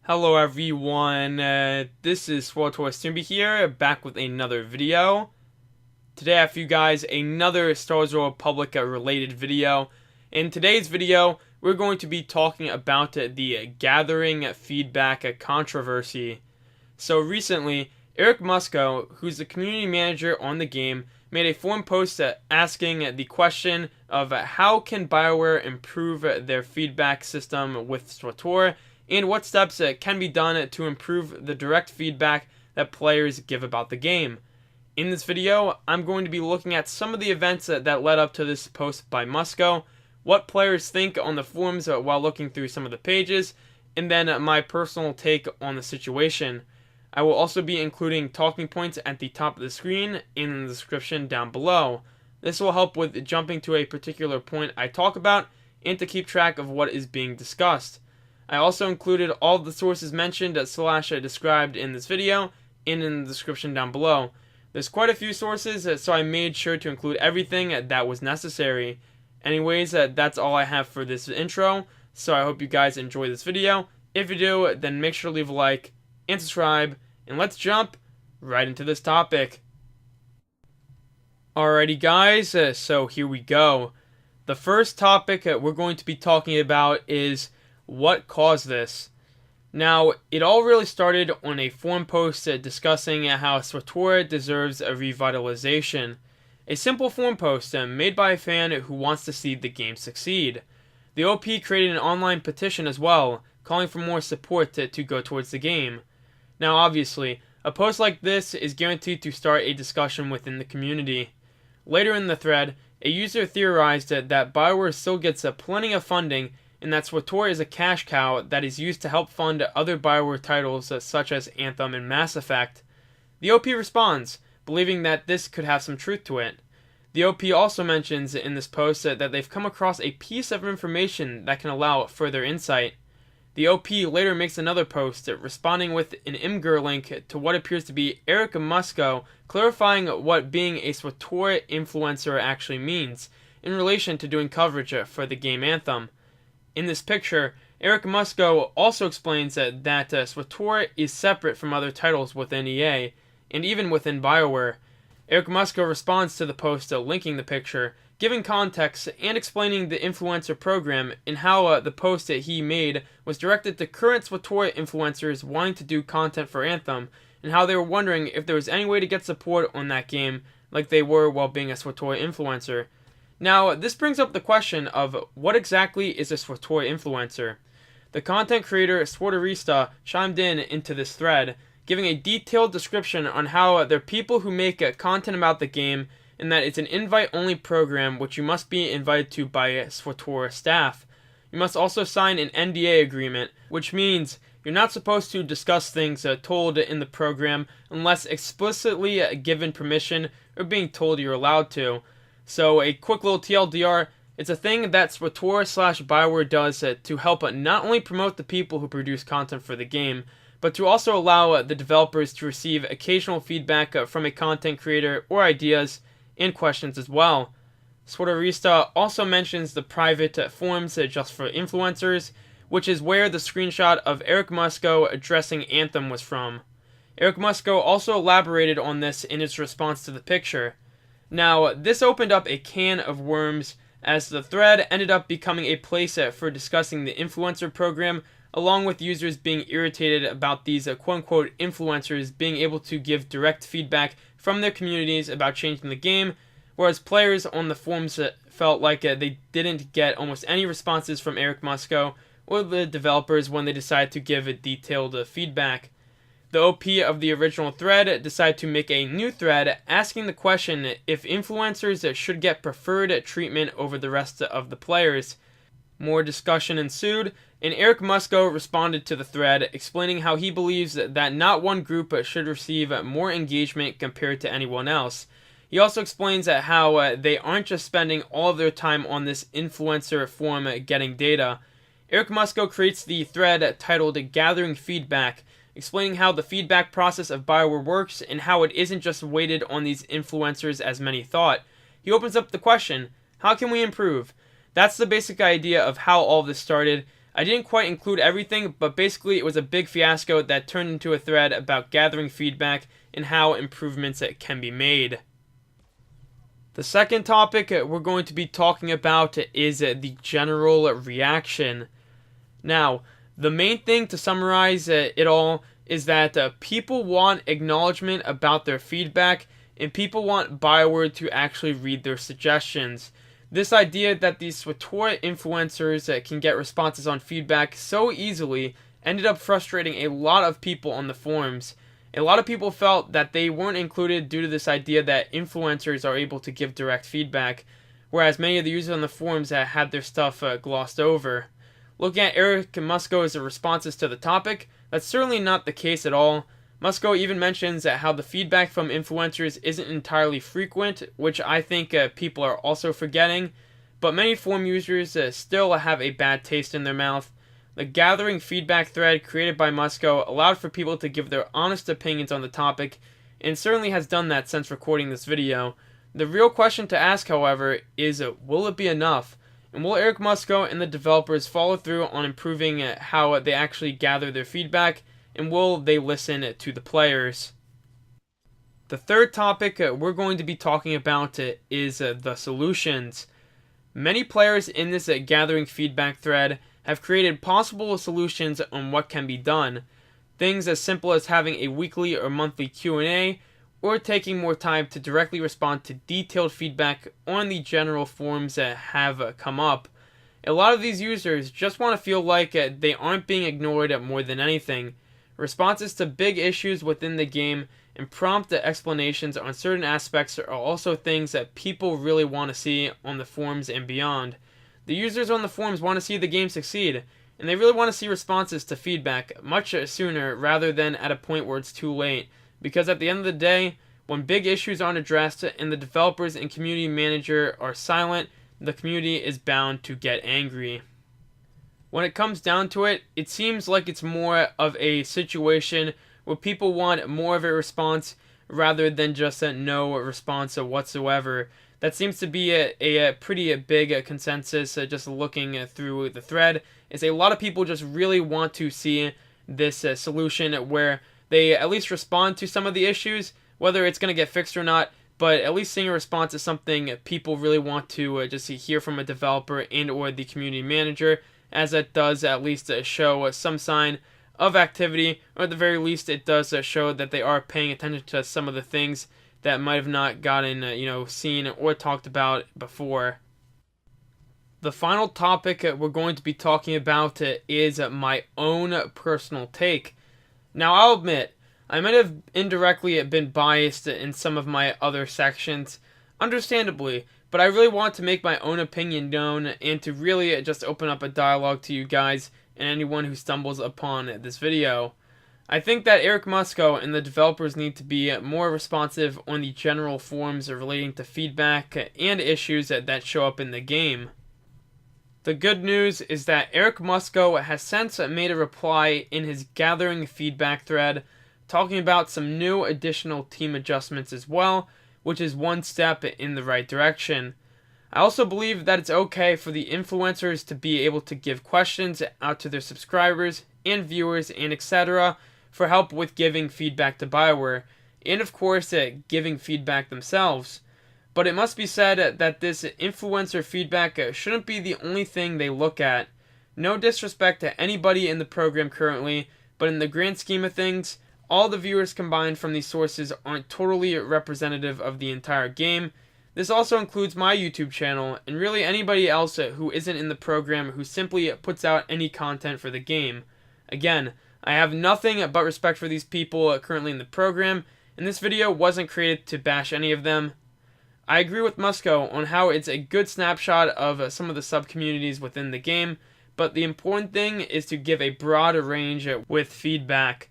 Hello everyone, this is SWTOR Snoopy here, back with another video. Today I have for you guys another Star Wars Republic related video. In today's video, we're going to be talking about the gathering feedback controversy. So recently, Eric Musco, who's the community manager on the game, made a forum post asking the question of how can BioWare improve their feedback system with SWTOR, and what steps can be done to improve the direct feedback that players give about the game. In this video, I'm going to be looking at some of the events that led up to this post by Musco, what players think on the forums while looking through some of the pages, and then my personal take on the situation. I will also be including talking points at the top of the screen and in the description down below. This will help with jumping to a particular point I talk about and to keep track of what is being discussed. I also included all of the sources mentioned / described in this video and in the description down below. There's quite a few sources, so I made sure to include everything that was necessary. Anyways, that's all I have for this intro, so I hope you guys enjoy this video. If you do, then make sure to leave a like and subscribe, and let's jump right into this topic. Alrighty guys, so here we go. The first topic we're going to be talking about is what caused this. Now, it all really started on a forum post discussing how SWTOR deserves a revitalization. A simple forum post made by a fan who wants to see the game succeed. The OP created an online petition as well, calling for more support to go towards the game. Now, obviously, a post like this is guaranteed to start a discussion within the community. Later in the thread, a user theorized that BioWare still gets plenty of funding, and that SWTOR is a cash cow that is used to help fund other BioWare titles such as Anthem and Mass Effect. The OP responds, believing that this could have some truth to it. The OP also mentions in this post that they've come across a piece of information that can allow further insight. The OP later makes another post responding with an Imgur link to what appears to be Eric Musco clarifying what being a SWTOR influencer actually means in relation to doing coverage for the game Anthem. In this picture, Eric Musco also explains that SWTOR is separate from other titles within EA, and even within BioWare. Eric Musco responds to the post linking the picture, giving context and explaining the influencer program and how the post that he made was directed to current SWTOR influencers wanting to do content for Anthem, and how they were wondering if there was any way to get support on that game like they were while being a SWTOR influencer. Now, this brings up the question of what exactly is a SWTOR influencer. The content creator SWTORista chimed into this thread, giving a detailed description on how they're people who make content about the game, and that it's an invite-only program which you must be invited to by SWTOR staff. You must also sign an NDA agreement, which means you're not supposed to discuss things told in the program unless explicitly given permission or being told you're allowed to. So a quick little TLDR, it's a thing that SWTOR/BioWare does to help not only promote the people who produce content for the game, but to also allow the developers to receive occasional feedback from a content creator or ideas and questions as well. SWTORista also mentions the private forums just for influencers, which is where the screenshot of Eric Musco addressing Anthem was from. Eric Musco also elaborated on this in his response to the picture. Now, this opened up a can of worms, as the thread ended up becoming a place for discussing the influencer program, along with users being irritated about these quote-unquote influencers being able to give direct feedback from their communities about changing the game, whereas players on the forums felt like they didn't get almost any responses from Eric Musco or the developers when they decided to give detailed feedback. The OP of the original thread decided to make a new thread asking the question if influencers should get preferred treatment over the rest of the players. More discussion ensued, and Eric Musco responded to the thread, explaining how he believes that not one group should receive more engagement compared to anyone else. He also explains how they aren't just spending all of their time on this influencer forum getting data. Eric Musco creates the thread titled Gathering Feedback, explaining how the feedback process of BioWare works and how it isn't just weighted on these influencers as many thought. He opens up the question, how can we improve? That's the basic idea of how all this started. I didn't quite include everything, but basically it was a big fiasco that turned into a thread about gathering feedback and how improvements can be made. The second topic we're going to be talking about is the general reaction. Now, the main thing to summarize it all is that people want acknowledgement about their feedback, and people want BioWare to actually read their suggestions. This idea that these SWTOR influencers can get responses on feedback so easily ended up frustrating a lot of people on the forums. A lot of people felt that they weren't included due to this idea that influencers are able to give direct feedback, whereas many of the users on the forums had their stuff glossed over. Looking at Eric Musco's responses to the topic, that's certainly not the case at all. Musco even mentions how the feedback from influencers isn't entirely frequent, which I think people are also forgetting, but many forum users still have a bad taste in their mouth. The gathering feedback thread created by Musco allowed for people to give their honest opinions on the topic, and certainly has done that since recording this video. The real question to ask, however, is will it be enough? And will Eric Musco and the developers follow through on improving how they actually gather their feedback, and will they listen to the players? The third topic we're going to be talking about is the solutions. Many players in this gathering feedback thread have created possible solutions on what can be done. Things as simple as having a weekly or monthly Q&A, or taking more time to directly respond to detailed feedback on the general forums that have come up. A lot of these users just want to feel like they aren't being ignored more than anything. Responses to big issues within the game and prompt explanations on certain aspects are also things that people really want to see on the forums and beyond. The users on the forums want to see the game succeed, and they really want to see responses to feedback much sooner rather than at a point where it's too late, because at the end of the day, when big issues aren't addressed and the developers and community manager are silent, the community is bound to get angry. When it comes down to it, it seems like it's more of a situation where people want more of a response rather than just a no response whatsoever. That seems to be a pretty big consensus just looking through the thread, is a lot of people just really want to see this solution where they at least respond to some of the issues, whether it's going to get fixed or not, but at least seeing a response is something people really want to just hear from a developer and or the community manager, as it does at least show some sign of activity, or at the very least it does show that they are paying attention to some of the things that might have not gotten seen or talked about before. The final topic we're going to be talking about is my own personal take. Now, I'll admit, I might have indirectly been biased in some of my other sections, understandably, but I really want to make my own opinion known and to really just open up a dialogue to you guys and anyone who stumbles upon this video. I think that Eric Musco and the developers need to be more responsive on the general forums relating to feedback and issues that show up in the game. The good news is that Eric Musco has since made a reply in his gathering feedback thread talking about some new additional team adjustments as well, which is one step in the right direction. I also believe that it's okay for the influencers to be able to give questions out to their subscribers and viewers and etc. for help with giving feedback to BioWare, and of course giving feedback themselves. But it must be said that this influencer feedback shouldn't be the only thing they look at. No disrespect to anybody in the program currently, but in the grand scheme of things, all the viewers combined from these sources aren't totally representative of the entire game. This also includes my YouTube channel, and really anybody else who isn't in the program who simply puts out any content for the game. Again, I have nothing but respect for these people currently in the program, and this video wasn't created to bash any of them. I agree with Musco on how it's a good snapshot of some of the sub-communities within the game, but the important thing is to give a broad range with feedback.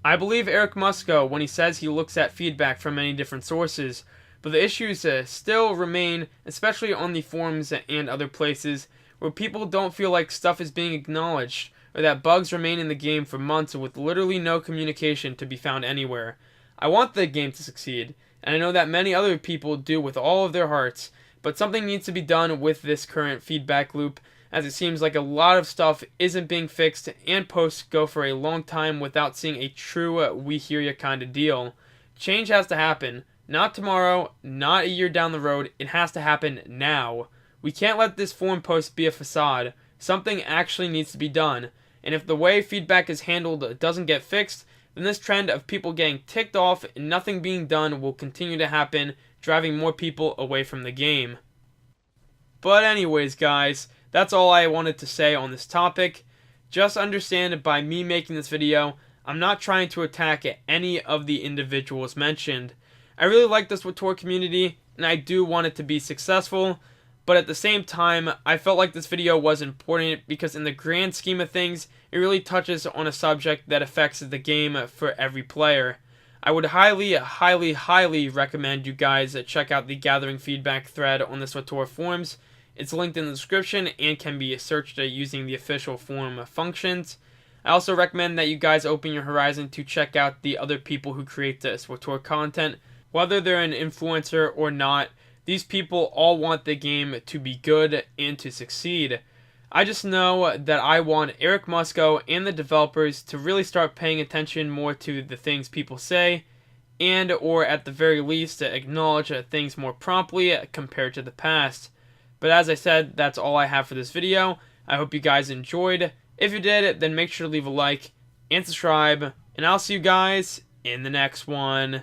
I believe Eric Musco when he says he looks at feedback from many different sources, but the issues still remain, especially on the forums and other places, where people don't feel like stuff is being acknowledged, or that bugs remain in the game for months with literally no communication to be found anywhere. I want the game to succeed, and I know that many other people do with all of their hearts, but something needs to be done with this current feedback loop, as it seems like a lot of stuff isn't being fixed and posts go for a long time without seeing a true we hear ya kind of deal. Change has to happen. Not tomorrow, not a year down the road, it has to happen now. We can't let this forum post be a facade. Something actually needs to be done. And if the way feedback is handled doesn't get fixed, then this trend of people getting ticked off and nothing being done will continue to happen, driving more people away from the game. But anyways, guys, that's all I wanted to say on this topic. Just understand that by me making this video, I'm not trying to attack any of the individuals mentioned. I really like the SWTOR community, and I do want it to be successful, but at the same time, I felt like this video was important because in the grand scheme of things, it really touches on a subject that affects the game for every player. I would highly recommend you guys check out the gathering feedback thread on the SWTOR forums. It's linked in the description and can be searched using the official forum functions. I also recommend that you guys open your horizon to check out the other people who create the SWTOR content. Whether they're an influencer or not, these people all want the game to be good and to succeed. I just know that I want Eric Musco and the developers to really start paying attention more to the things people say, and or at the very least acknowledge things more promptly compared to the past. But as I said, that's all I have for this video. I hope you guys enjoyed. If you did, then make sure to leave a like and subscribe, and I'll see you guys in the next one.